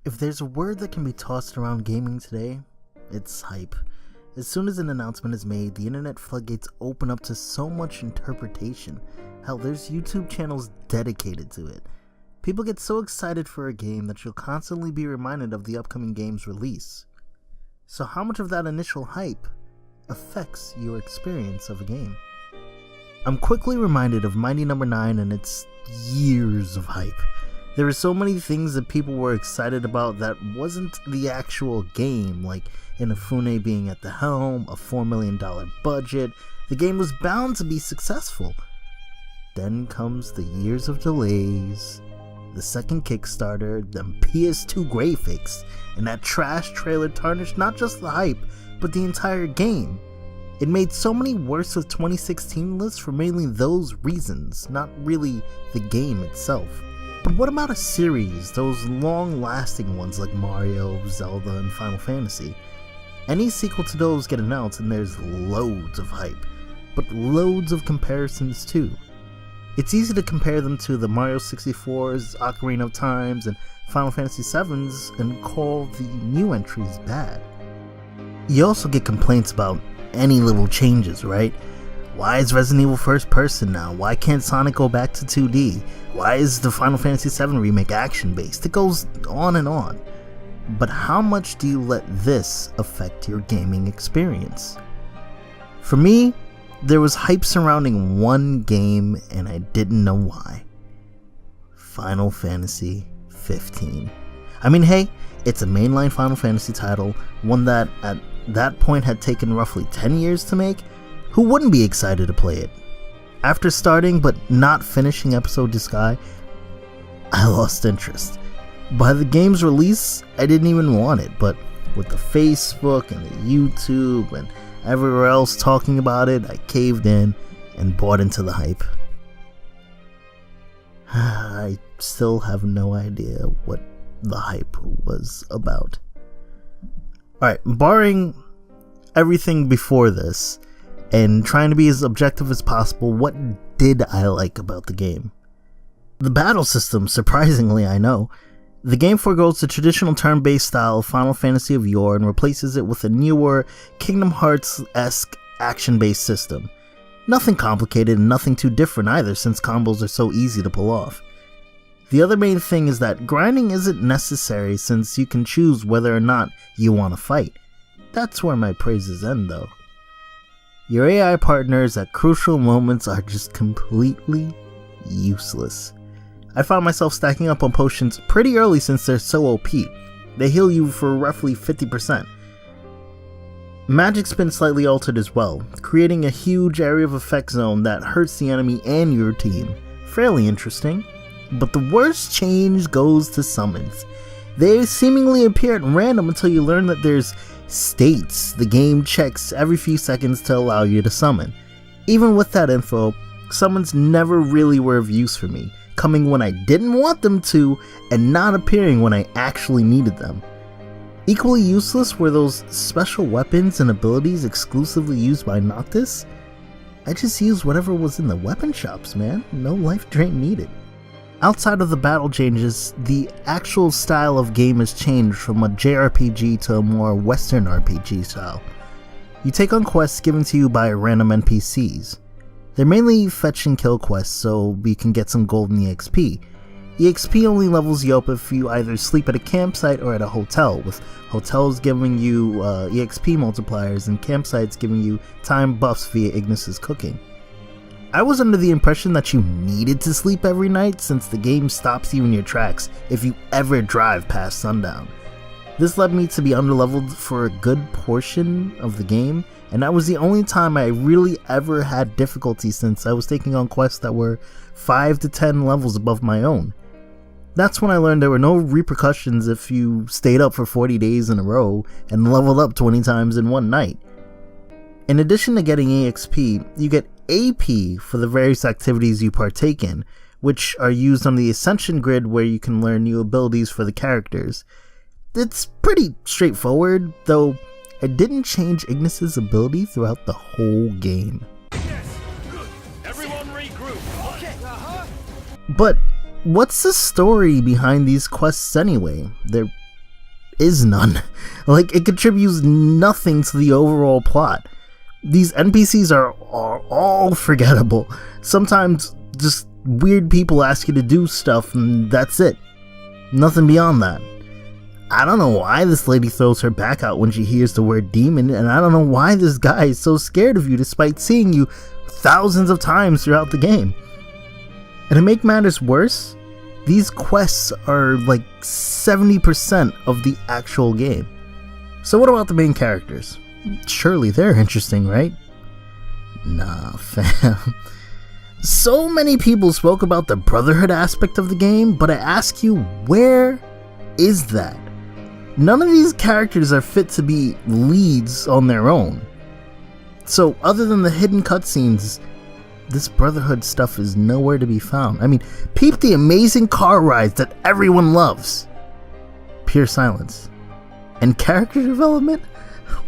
If there's a word that can be tossed around gaming today, it's hype. As soon as an announcement is made, the internet floodgates open up to so much interpretation. Hell, there's YouTube channels dedicated to it. People get so excited for a game that you'll constantly be reminded of the upcoming game's release. So how much of that initial hype affects your experience of a game? I'm quickly reminded of Mighty No. 9 and its years of hype. There were so many things that people were excited about that wasn't the actual game, like Inafune being at the helm, a $4 million budget. The game was bound to be successful. Then comes the years of delays, the second Kickstarter, them PS2 graphics, and that trash trailer tarnished not just the hype, but the entire game. It made so many worse of 2016 lists for mainly those reasons, not really the game itself. But what about a series, those long-lasting ones like Mario, Zelda, and Final Fantasy? Any sequel to those get announced and there's loads of hype, but loads of comparisons too. It's easy to compare them to the Mario 64's, Ocarina of Time's, and Final Fantasy 7's and call the new entries bad. You also get complaints about any little changes, right? Why is Resident Evil first person now? Why can't Sonic go back to 2D? Why is the Final Fantasy VII remake action based? It goes on and on. But how much do you let this affect your gaming experience? For me, there was hype surrounding one game and I didn't know why. Final Fantasy 15. I mean, hey, it's a mainline Final Fantasy title, one that at that point had taken roughly 10 years to make. Who wouldn't be excited to play it? After starting but not finishing episode Disguise, I lost interest. By the game's release, I didn't even want it, but with the Facebook and the YouTube and everywhere else talking about it, I caved in and bought into the hype. I still have no idea what the hype was about. Alright, barring everything before this, and trying to be as objective as possible, what did I like about the game? The battle system, surprisingly I know. The game forgoes the traditional turn-based style of Final Fantasy of yore and replaces it with a newer, Kingdom Hearts-esque action-based system. Nothing complicated and nothing too different either, since combos are so easy to pull off. The other main thing is that grinding isn't necessary since you can choose whether or not you want to fight. That's where my praises end though. Your AI partners at crucial moments are just completely useless. I found myself stacking up on potions pretty early since they're so OP. They heal you for roughly 50%. Magic's been slightly altered as well, creating a huge area of effect zone that hurts the enemy and your team. Fairly interesting. But the worst change goes to summons. They seemingly appear at random until you learn that there's states the game checks every few seconds to allow you to summon. Even with that info, summons never really were of use for me, coming when I didn't want them to and not appearing when I actually needed them. Equally useless were those special weapons and abilities exclusively used by Noctis. I just used whatever was in the weapon shops, man. No life drain needed. Outside of the battle changes, the actual style of game has changed from a JRPG to a more Western RPG style. You take on quests given to you by random NPCs. They're mainly fetch and kill quests, so you can get some golden EXP. EXP only levels you up if you either sleep at a campsite or at a hotel, with hotels giving you EXP multipliers and campsites giving you time buffs via Ignis's cooking. I was under the impression that you needed to sleep every night since the game stops you in your tracks if you ever drive past sundown. This led me to be underleveled for a good portion of the game, and that was the only time I really ever had difficulty since I was taking on quests that were 5 to 10 levels above my own. That's when I learned there were no repercussions if you stayed up for 40 days in a row and leveled up 20 times in one night. In addition to getting EXP, you get AP for the various activities you partake in, which are used on the Ascension grid where you can learn new abilities for the characters. It's pretty straightforward, though I didn't change Ignis's ability throughout the whole game. Yes. Good. Everyone regroup. Okay. But what's the story behind these quests anyway? They're is none. Like, it contributes nothing to the overall plot. These NPCs are all forgettable. Sometimes just weird people ask you to do stuff and that's it. Nothing beyond that. I don't know why this lady throws her back out when she hears the word demon, and I don't know why this guy is so scared of you despite seeing you thousands of times throughout the game. And to make matters worse, these quests are like 70% of the actual game. So what about the main characters? Surely they're interesting, right? Nah, fam. So many people spoke about the brotherhood aspect of the game, but I ask you, where is that? None of these characters are fit to be leads on their own. So other than the hidden cutscenes, this brotherhood stuff is nowhere to be found. I mean, peep the amazing car rides that everyone loves. Pure silence. And character development?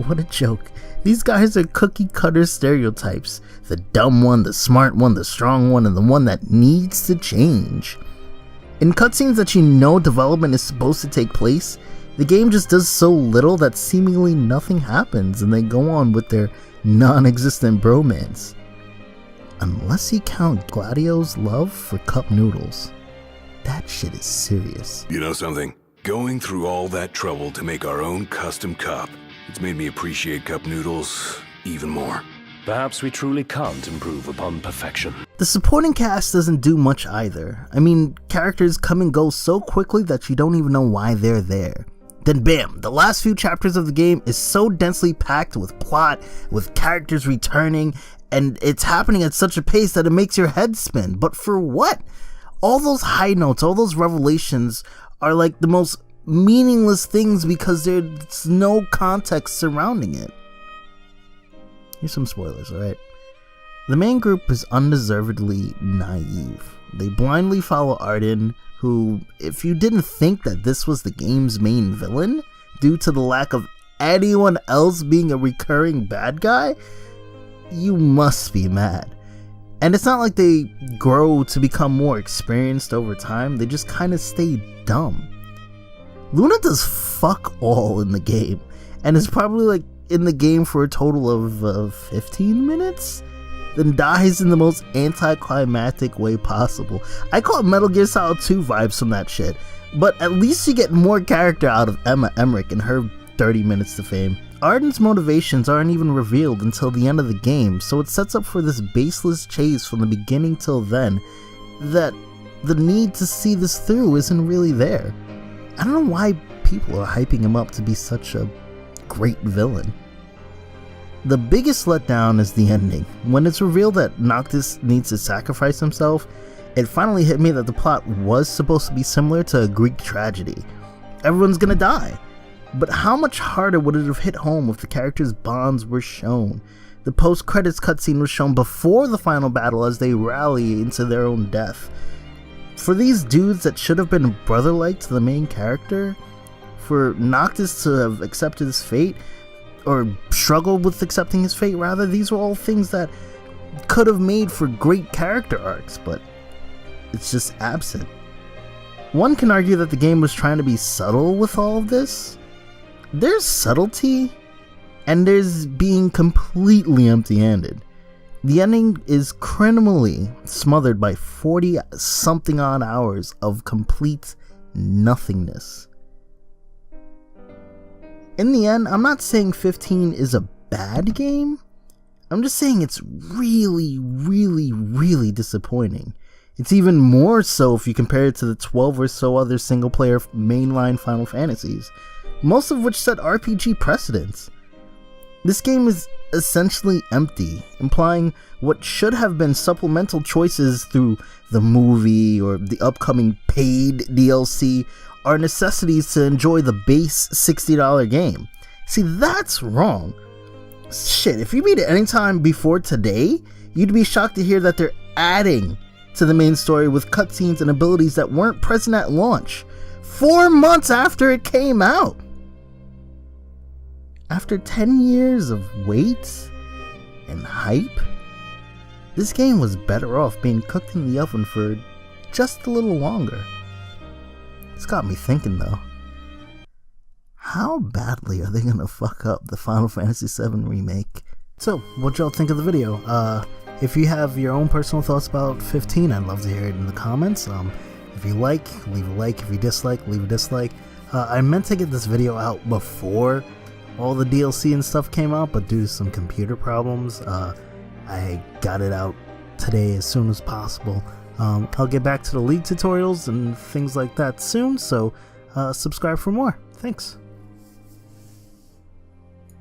What a joke. These guys are cookie cutter stereotypes. The dumb one, the smart one, the strong one, and the one that needs to change. In cutscenes that you know development is supposed to take place, the game just does so little that seemingly nothing happens and they go on with their non-existent bromance. Unless you count Gladio's love for cup noodles. That shit is serious. You know something? Going through all that trouble to make our own custom cup, it's made me appreciate cup noodles even more. Perhaps we truly can't improve upon perfection. The supporting cast doesn't do much either. I mean, characters come and go so quickly that you don't even know why they're there. Then bam, the last few chapters of the game is so densely packed with plot, with characters returning, and it's happening at such a pace that it makes your head spin. But for what? All those high notes, all those revelations are like the most meaningless things because there's no context surrounding it. Here's some spoilers, alright? The main group is undeservedly naive. They blindly follow Arden, who, if you didn't think that this was the game's main villain, due to the lack of anyone else being a recurring bad guy, you must be mad. And it's not like they grow to become more experienced over time, they just kind of stay dumb. Luna does fuck all in the game, and is probably like in the game for a total of 15 minutes, then dies in the most anticlimactic way possible. I call Metal Gear Solid 2 vibes from that shit, but at least you get more character out of Emma Emmerich and her 30 minutes to fame. Arden's motivations aren't even revealed until the end of the game, so it sets up for this baseless chase from the beginning till then that the need to see this through isn't really there. I don't know why people are hyping him up to be such a great villain. The biggest letdown is the ending. When it's revealed that Noctis needs to sacrifice himself, it finally hit me that the plot was supposed to be similar to a Greek tragedy. Everyone's gonna die. But how much harder would it have hit home if the characters' bonds were shown? The post-credits cutscene was shown before the final battle as they rally into their own death. For these dudes that should have been brother-like to the main character, for Noctis to have accepted his fate, or struggled with accepting his fate rather, these were all things that could have made for great character arcs, but it's just absent. One can argue that the game was trying to be subtle with all of this. There's subtlety, and there's being completely empty-handed. The ending is criminally smothered by 40-something odd hours of complete nothingness. In the end, I'm not saying 15 is a bad game. I'm just saying it's really, really, really disappointing. It's even more so if you compare it to the 12 or so other single-player mainline Final Fantasies, most of which set RPG precedents. This game is essentially empty, implying what should have been supplemental choices through the movie or the upcoming paid DLC are necessities to enjoy the base $60 game. See, that's wrong. Shit, if you beat it anytime before today, you'd be shocked to hear that they're adding to the main story with cutscenes and abilities that weren't present at launch, 4 months after it came out. After 10 years of wait and hype, this game was better off being cooked in the oven for just a little longer. It's got me thinking though. how badly are they gonna fuck up the Final Fantasy VII Remake? So, what y'all think of the video? If you have your own personal thoughts about 15, I'd love to hear it in the comments. If you like, leave a like. If you dislike, leave a dislike. I meant to get this video out before all the DLC and stuff came out, but due to some computer problems, I got it out today as soon as possible. I'll get back to the League tutorials and things like that soon, so subscribe for more. Thanks.